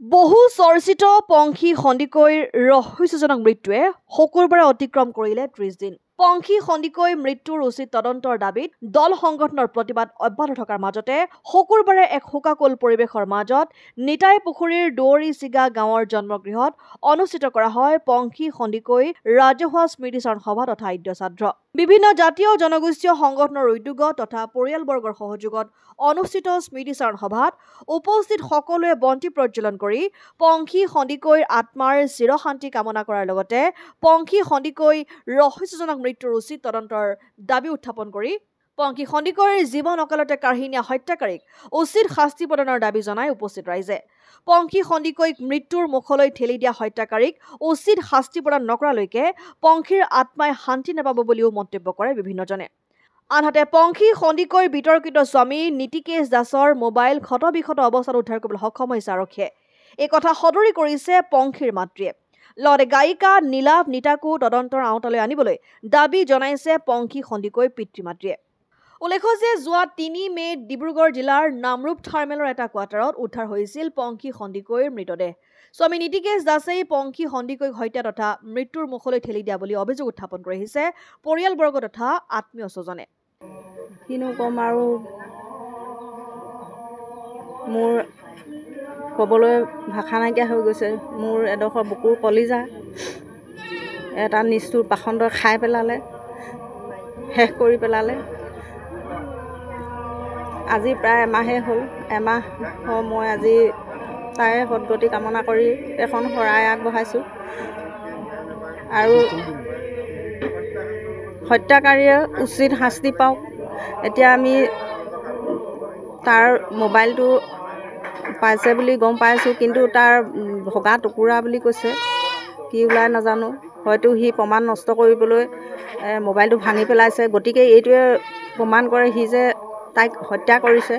বহু চৰ্চিত পংখী সন্দিকৈৰ ৰহস্যজনক মৃত্যুৱে শুকুৰবাৰে অতিক্ৰম কৰিলে 30 দিন। পংখী সন্দিকৈ মৃত্যুৰ উচিত তদন্তৰ দাবীত দল সংগঠনৰ প্ৰতিবাদ অব্যাহত থকাৰ মাজতে শুকুৰবাৰে এক শোকাকুল পৰিৱেশৰ মাজত নিতাই পুখুৰীৰ দৌৰি চিগা গাঁৱৰ জন্মগৃহত অনুষ্ঠিত কৰা হয় পংখী সন্দিকৈ ৰাজহুৱা স্মৃতিচাৰণ সভা তথা ইদ্যশ্ৰাদ্ধ। বিভিন্ন জাতীয় জনগোষ্ঠীয় সংগঠনৰ উদ্যোগত তথা পৰিয়ালবৰ্গৰ সহযোগত অনুষ্ঠিত স্মৃতিচাৰণ সভাত উপস্থিত সকলোৱে বন্তি প্ৰজ্বলন কৰি পংখী সন্দিকৈৰ আত্মাৰ চিৰশান্তি কামনা কৰাৰ লগতে পংখী সন্দিকৈ ৰহস্যজনক মৃত্যুৰ উচিত তদন্তৰ দাবী উত্থাপন কৰি পংখী সন্দিকৈৰ জীৱন অকালতে কাঢ়ি নিয়া হত্যাকাৰীক উচিত শাস্তি প্ৰদানৰ দাবী জনাই উপস্থিত ৰাইজে পংখী সন্দিকৈক মৃত্যুৰ মুখলৈ ঠেলি দিয়া হত্যাকাৰীক উচিত শাস্তি প্ৰদান নকৰালৈকে পংখীৰ আত্মাই শান্তি নাপাব বুলিও মন্তব্য কৰে বিভিন্নজনে। আনহাতে পংখী সন্দিকৈৰ বিতৰ্কিত স্বামী নীতিকেশ দাসৰ মোবাইল ক্ষতবিক্ষত অৱস্থাত উদ্ধাৰ কৰিবলৈ সক্ষম হৈছে আৰক্ষীয়ে। এই কথা সদৰি কৰিছে পংখীৰ মাতৃয়ে। লগতে গায়িকা নীলাভ নিতাকো তদন্তৰ আওতালৈ আনিবলৈ দাবী জনাইছে পংখী সন্দিকৈ পিতৃ মাতৃয়ে। উল্লেখ্য যে যোৱা 3 মে'ত ডিব্ৰুগড় জিলাৰ নামৰূপ থাৰ্মেলৰ এটা কোৱাৰ্টাৰত উদ্ধাৰ হৈছিল পংখী সন্দিকৈৰ মৃতদেহ। স্বামী নীতিকেশ দাসেই পংখী সন্দিকৈক হত্যা তথা মৃত্যুৰ মুখলৈ ঠেলি দিয়া বুলি অভিযোগ উত্থাপন কৰি আহিছে পৰিয়ালবৰ্গ তথা আত্মীয় স্বজনে। কিনো কম আৰু মোৰ ক'বলৈ ভাষা নাইকিয়া হৈ গৈছে। মোৰ এডোখৰ বুকুৰ কলিজা এটা নিষ্ঠুৰ পাখণ্ডই খাই পেলালে, শেষ কৰি পেলালে। আজি প্ৰায় এমাহেই হ'ল। এমাহ মই আজি তাৰে সদগতি কামনা কৰি এখন শৰাই আগবঢ়াইছোঁ আৰু হত্যাকাৰীয়ে উচিত শাস্তি পাওক। এতিয়া আমি তাৰ মোবাইলটো পাইছে বুলি গম পাইছোঁ, কিন্তু তাৰ ভগা টুকুৰা বুলি কৈছে, কি ওলাই নাজানো। হয়তো সি প্ৰমাণ নষ্ট কৰিবলৈ মোবাইলটো ভাঙি পেলাইছে। গতিকে এইটোৱে প্ৰমাণ কৰে সি যে তাইক হত্যা কৰিছে।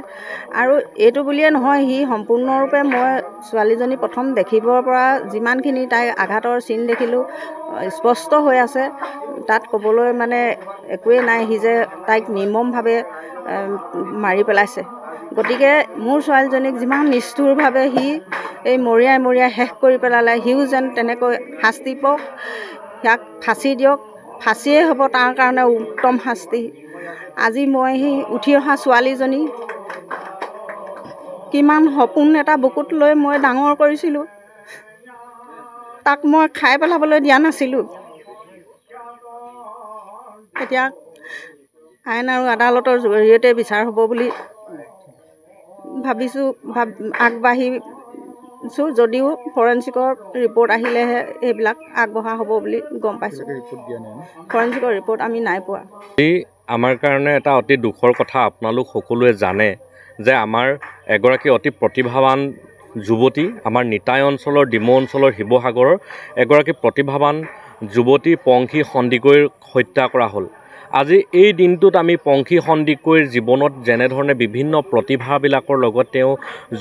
আৰু এইটো বুলিয়ে নহয়, সি সম্পূৰ্ণৰূপে মই ছোৱালীজনী প্ৰথম দেখিবৰ পৰা যিমানখিনি তাইক আঘাতৰ চিন দেখিলোঁ স্পষ্ট হৈ আছে। তাত ক'বলৈ মানে একোৱেই নাই, সি যে তাইক নিৰ্মমভাৱে মাৰি পেলাইছে। গতিকে মোৰ ছোৱালীজনীক যিমান নিষ্ঠুৰভাৱে সি এই মৰিয়াই শেষ কৰি পেলালে, সিও যেন তেনেকৈ শাস্তি পাওক, ইয়াক ফাঁচি দিয়ক। ফাঁচিয়েই হ'ব তাৰ কাৰণে উত্তম শাস্তি। আজি মই সি উঠি অহা ছোৱালীজনী কিমান সপোন এটা বুকুত লৈ মই ডাঙৰ কৰিছিলোঁ, তাক মই খাই পেলাবলৈ দিয়া নাছিলোঁ। এতিয়া আইন আৰু আদালতৰ জৰিয়তে বিচাৰ হ'ব বুলি ভাবিছোঁ, আগবাঢ়িছোঁ। যদিও ফৰেঞ্চিকৰ ৰিপৰ্ট আহিলেহে এইবিলাক আগবঢ়া হ'ব বুলি গম পাইছোঁ। ফৰেঞ্চিকৰ ৰিপৰ্ট আমি নাই পোৱা। আমাৰ কাৰণে এটা অতি দুখৰ কথা। আপোনালোক সকলোৱে জানে যে আমাৰ এগৰাকী অতি প্ৰতিভাৱান যুৱতী, আমাৰ নিতাই অঞ্চলৰ ডিমৌ অঞ্চলৰ শিৱসাগৰৰ এগৰাকী প্ৰতিভাৱান যুৱতী পংখী সন্দিকৈৰ হত্যা কৰা হ'ল। আজি এই দিনটোত আমি পংখী সন্দিকৈৰ জীৱনত যেনেধৰণে বিভিন্ন প্ৰতিভাবিলাকৰ লগত তেওঁ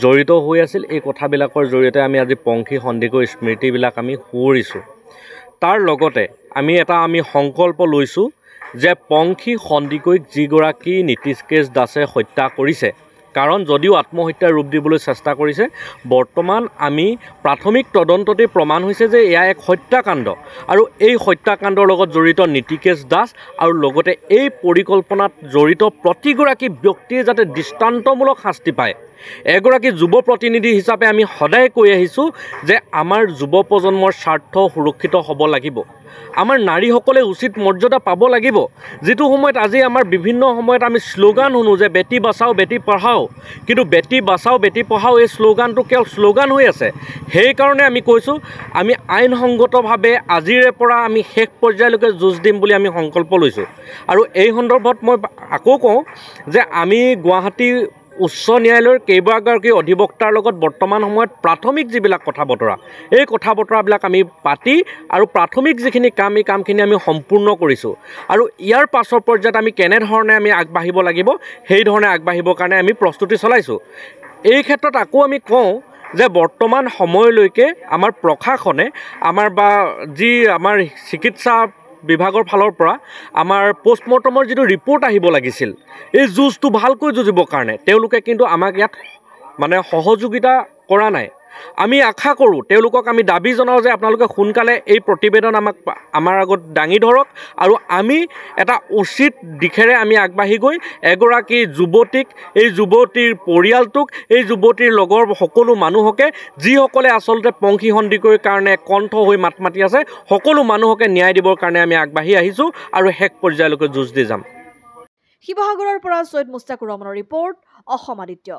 জড়িত হৈ আছিল, এই কথাবিলাকৰ জৰিয়তে আমি আজি পংখী সন্দিকৈৰ স্মৃতিবিলাক আমি সোঁৱৰিছোঁ। তাৰ লগতে আমি সংকল্প লৈছোঁ যে পংখী সন্দিকৈক যিগৰাকী নীতিকেশ দাসে হত্যা কৰিছে, কাৰণ যদিও আত্মহত্যাৰ ৰূপ দিবলৈ চেষ্টা কৰিছে, বৰ্তমান আমি প্ৰাথমিক তদন্ততেই প্ৰমাণ হৈছে যে এয়া এক হত্যাকাণ্ড। আৰু এই হত্যাকাণ্ডৰ লগত জড়িত নীতিকেশ দাস আৰু লগতে এই পৰিকল্পনাত জড়িত প্ৰতিগৰাকী ব্যক্তিয়ে যাতে দৃষ্টান্তমূলক শাস্তি পায়। এগৰাকী যুৱ প্ৰতিনিধি হিচাপে আমি সদায় কৈ আহিছোঁ যে আমাৰ যুৱ প্ৰজন্মৰ স্বাৰ্থ সুৰক্ষিত হ'ব লাগিব। আমাৰ নাৰীসকলে উচিত মৰ্যাদা পাব লাগিব। যিটো সময়ত আজি আমাৰ বিভিন্ন সময়ত আমি শ্লোগান শুনো যে বেটি বাচাও বেটি পঢ়াও, কিন্তু বেটি বাচাও বেটি পঢ়াও এই শ্লোগানটো কেৱল শ্লোগান হৈ আছে। সেইকাৰণে আমি কৈছোঁ আমি আইনসংগতভাৱে আজিৰে পৰা আমি শেষ পৰ্যায়লৈকে যুঁজ দিম বুলি আমি সংকল্প লৈছোঁ। আৰু এই সন্দৰ্ভত মই আকৌ কওঁ যে আমি গুৱাহাটী উচ্চ ন্যায়ালয়ৰ কেইবাগৰাকী অধিবক্তাৰ লগত বৰ্তমান সময়ত প্ৰাথমিক যিবিলাক কথা বতৰা, এই কথা বতৰাবিলাক আমি পাতি আৰু প্ৰাথমিক যিখিনি কাম, এই কামখিনি আমি সম্পূৰ্ণ কৰিছোঁ। আৰু ইয়াৰ পাছৰ পৰ্যায়ত আমি কেনেধৰণে আমি আগবাঢ়িব লাগিব, সেই ধৰণে আগবাঢ়িবৰ কাৰণে আমি প্ৰস্তুতি চলাইছোঁ। এই ক্ষেত্ৰত আকৌ আমি কওঁ যে বৰ্তমান সময়লৈকে আমাৰ প্ৰশাসনে যি আমাৰ চিকিৎসা বিভাগৰ ফালৰ পৰা আমাৰ পোষ্টমৰ্টমৰ যিটো ৰিপৰ্ট আহিব লাগিছিল, এই যুঁজটো ভালকৈ যুঁজিবৰ কাৰণে তেওঁলোকে কিন্তু আমাক ইয়াত সহযোগিতা কৰা নাই। আমি আশা কৰোঁ, তেওঁলোকক আমি দাবী জনাওঁ যে আপোনালোকে সোনকালে এই প্ৰতিবেদন আমাৰ আগত দাঙি ধৰক আৰু আমি এটা উচিত দিশেৰে আমি আগবাঢ়ি গৈ এগৰাকী যুৱতীক, এই যুৱতীৰ পৰিয়ালটোক, এই যুৱতীৰ লগৰ সকলো মানুহকে, যিসকলে আচলতে পংখী সন্দিকৈৰ কাৰণে কণ্ঠ হৈ মাত মাতি আছে, সকলো মানুহকে ন্যায় দিবৰ কাৰণে আমি আগবাঢ়ি আহিছোঁ আৰু শেষ পৰ্যায়লৈকে যুঁজ দি যাম। শিৱসাগৰৰ পৰা ছৈয়দ মুস্তাকুৰ ৰহমানৰ ৰিপৰ্ট, অসম আদিত্য।